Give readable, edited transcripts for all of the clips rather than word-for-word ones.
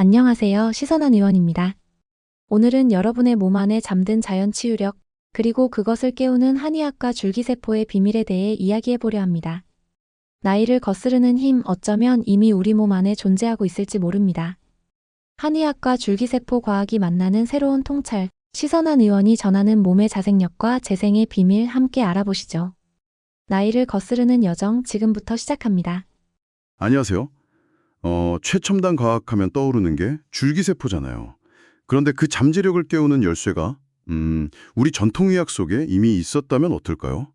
안녕하세요. 시선한 의원입니다. 오늘은 여러분의 몸 안에 잠든 자연 치유력, 그리고 그것을 깨우는 한의학과 줄기세포의 비밀에 대해 이야기해보려 합니다. 나이를 거스르는 힘, 어쩌면 이미 우리 몸 안에 존재하고 있을지 모릅니다. 한의학과 줄기세포 과학이 만나는 새로운 통찰, 시선한 의원이 전하는 몸의 자생력과 재생의 비밀 함께 알아보시죠. 나이를 거스르는 여정 지금부터 시작합니다. 안녕하세요. 최첨단 과학하면 떠오르는 게 줄기세포잖아요. 그런데 그 잠재력을 깨우는 열쇠가 우리 전통의학 속에 이미 있었다면 어떨까요?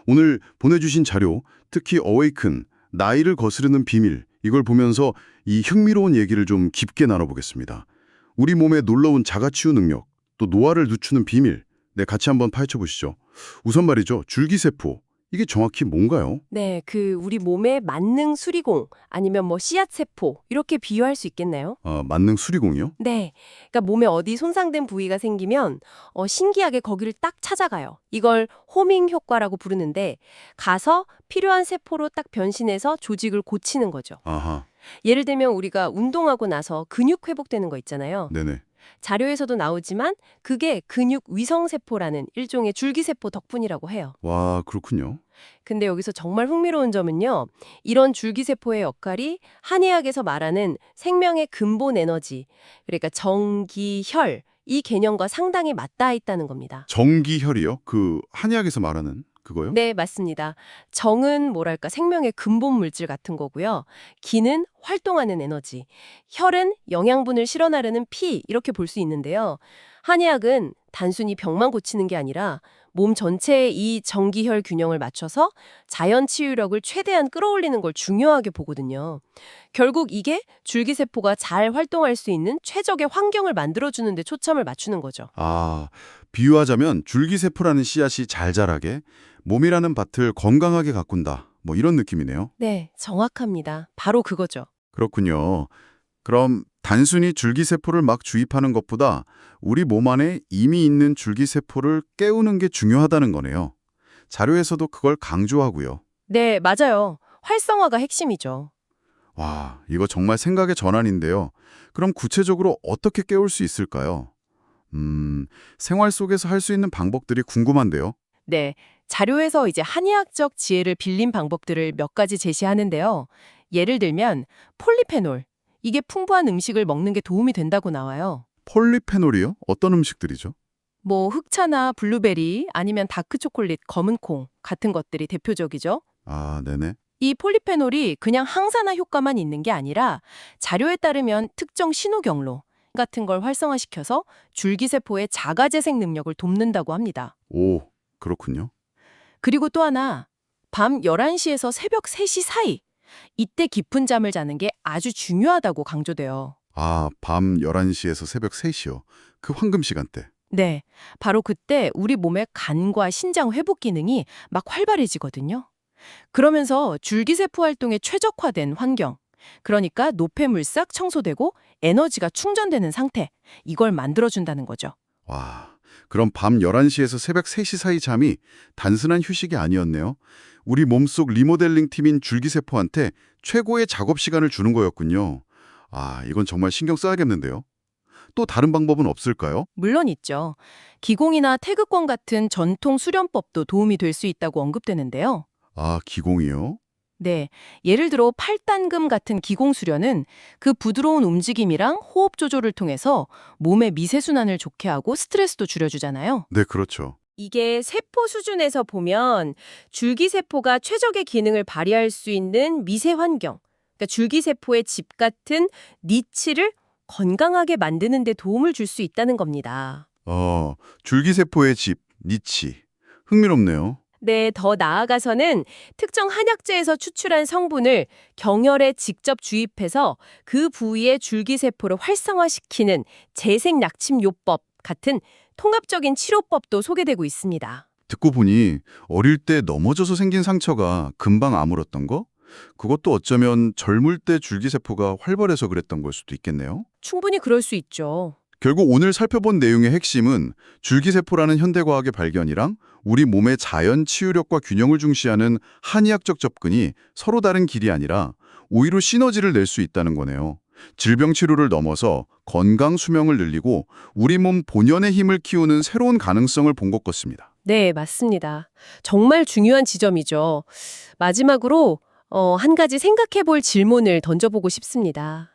오늘 보내주신 자료, 특히 어웨이큰, 나이를 거스르는 비밀, 이걸 보면서 이 흥미로운 얘기를 좀 깊게 나눠보겠습니다. 우리 몸의 놀라운 자가치유 능력, 또 노화를 늦추는 비밀, 같이 한번 파헤쳐보시죠. 우선 말이죠, 줄기세포, 이게 정확히 뭔가요? 네, 우리 몸의 만능 수리공 아니면 씨앗세포 이렇게 비유할 수 있겠네요. 만능 수리공이요? 네, 그러니까 몸에 어디 손상된 부위가 생기면 신기하게 거기를 딱 찾아가요. 이걸 호밍 효과라고 부르는데 가서 필요한 세포로 딱 변신해서 조직을 고치는 거죠. 아하, 예를 들면 우리가 운동하고 나서 근육 회복되는 거 있잖아요. 네네. 자료에서도 나오지만 그게 근육 위성세포라는 일종의 줄기세포 덕분이라고 해요. 와, 그렇군요. 근데 여기서 정말 흥미로운 점은요. 이런 줄기세포의 역할이 한의학에서 말하는 생명의 근본 에너지, 그러니까 정기, 혈, 이 개념과 상당히 맞닿아 있다는 겁니다. 정기혈이요? 그 한의학에서 말하는 그거요? 네, 맞습니다. 정은 뭐랄까 생명의 근본 물질 같은 거고요. 기는 활동하는 에너지, 혈은 영양분을 실어나르는 피 이렇게 볼 수 있는데요. 한의학은 단순히 병만 고치는 게 아니라 몸 전체의 이 정기혈 균형을 맞춰서 자연 치유력을 최대한 끌어올리는 걸 중요하게 보거든요. 결국 이게 줄기세포가 잘 활동할 수 있는 최적의 환경을 만들어주는 데 초점을 맞추는 거죠. 아, 비유하자면 줄기세포라는 씨앗이 잘 자라게 몸이라는 밭을 건강하게 가꾼다. 뭐 이런 느낌이네요. 네, 정확합니다. 바로 그거죠. 그렇군요. 그럼 단순히 줄기세포를 막 주입하는 것보다 우리 몸 안에 이미 있는 줄기세포를 깨우는 게 중요하다는 거네요. 자료에서도 그걸 강조하고요. 네, 맞아요. 활성화가 핵심이죠. 와, 이거 정말 생각의 전환인데요. 그럼 구체적으로 어떻게 깨울 수 있을까요? 생활 속에서 할 수 있는 방법들이 궁금한데요. 네, 자료에서 이제 한의학적 지혜를 빌린 방법들을 몇 가지 제시하는데요. 예를 들면 폴리페놀, 이게 풍부한 음식을 먹는 게 도움이 된다고 나와요. 폴리페놀이요? 어떤 음식들이죠? 흑차나 블루베리 아니면 다크초콜릿, 검은콩 같은 것들이 대표적이죠. 아, 네네. 이 폴리페놀이 그냥 항산화 효과만 있는 게 아니라 자료에 따르면 특정 신호 경로 같은 걸 활성화시켜서 줄기세포의 자가재생 능력을 돕는다고 합니다. 오, 그렇군요. 그리고 또 하나, 밤 11시에서 새벽 3시 사이, 이때 깊은 잠을 자는 게 아주 중요하다고 강조돼요. 아, 밤 11시에서 새벽 3시요. 그 황금 시간대. 네, 바로 그때 우리 몸의 간과 신장 회복 기능이 막 활발해지거든요. 그러면서 줄기세포 활동에 최적화된 환경, 그러니까 노폐물싹 청소되고 에너지가 충전되는 상태, 이걸 만들어준다는 거죠. 와, 그럼 밤 11시에서 새벽 3시 사이 잠이 단순한 휴식이 아니었네요. 우리 몸속 리모델링 팀인 줄기세포한테 최고의 작업 시간을 주는 거였군요. 아, 이건 정말 신경 써야겠는데요. 또 다른 방법은 없을까요? 물론 있죠. 기공이나 태극권 같은 전통 수련법도 도움이 될 수 있다고 언급되는데요. 아, 기공이요? 네, 예를 들어 팔단금 같은 기공 수련은 그 부드러운 움직임이랑 호흡 조절을 통해서 몸의 미세순환을 좋게 하고 스트레스도 줄여주잖아요. 네, 그렇죠. 이게 세포 수준에서 보면 줄기세포가 최적의 기능을 발휘할 수 있는 미세 환경, 그러니까 줄기세포의 집 같은 니치를 건강하게 만드는 데 도움을 줄 수 있다는 겁니다. 줄기세포의 집, 니치. 흥미롭네요. 네, 더 나아가서는 특정 한약재에서 추출한 성분을 경혈에 직접 주입해서 그 부위의 줄기세포를 활성화시키는 재생약침요법 같은 통합적인 치료법도 소개되고 있습니다. 듣고 보니 어릴 때 넘어져서 생긴 상처가 금방 아물었던 거? 그것도 어쩌면 젊을 때 줄기세포가 활발해서 그랬던 걸 수도 있겠네요. 충분히 그럴 수 있죠. 결국 오늘 살펴본 내용의 핵심은 줄기세포라는 현대과학의 발견이랑 우리 몸의 자연 치유력과 균형을 중시하는 한의학적 접근이 서로 다른 길이 아니라 오히려 시너지를 낼 수 있다는 거네요. 질병 치료를 넘어서 건강 수명을 늘리고 우리 몸 본연의 힘을 키우는 새로운 가능성을 본 것 같습니다. 네, 맞습니다. 정말 중요한 지점이죠. 마지막으로 한 가지 생각해 볼 질문을 던져보고 싶습니다.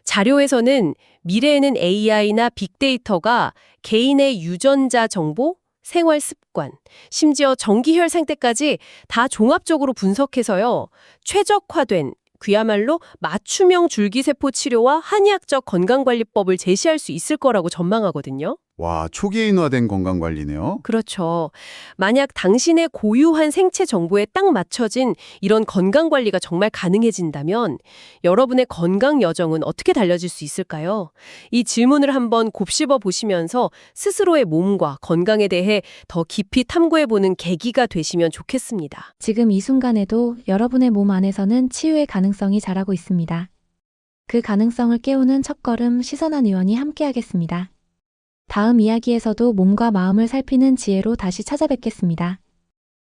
자료에서는 미래에는 AI나 빅데이터가 개인의 유전자 정보, 생활 습관, 심지어 정기혈 상태까지 다 종합적으로 분석해서요. 최적화된 그야말로 맞춤형 줄기세포 치료와 한의학적 건강관리법을 제시할 수 있을 거라고 전망하거든요. 와, 초기인화된 건강관리네요. 그렇죠. 만약 당신의 고유한 생체 정보에 딱 맞춰진 이런 건강관리가 정말 가능해진다면 여러분의 건강 여정은 어떻게 달라질 수 있을까요? 이 질문을 한번 곱씹어 보시면서 스스로의 몸과 건강에 대해 더 깊이 탐구해보는 계기가 되시면 좋겠습니다. 지금 이 순간에도 여러분의 몸 안에서는 치유의 가능성이 자라고 있습니다. 그 가능성을 깨우는 첫걸음 시선한 의원이 함께하겠습니다. 다음 이야기에서도 몸과 마음을 살피는 지혜로 다시 찾아뵙겠습니다.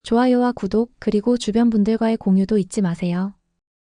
좋아요와 구독 그리고 주변 분들과의 공유도 잊지 마세요.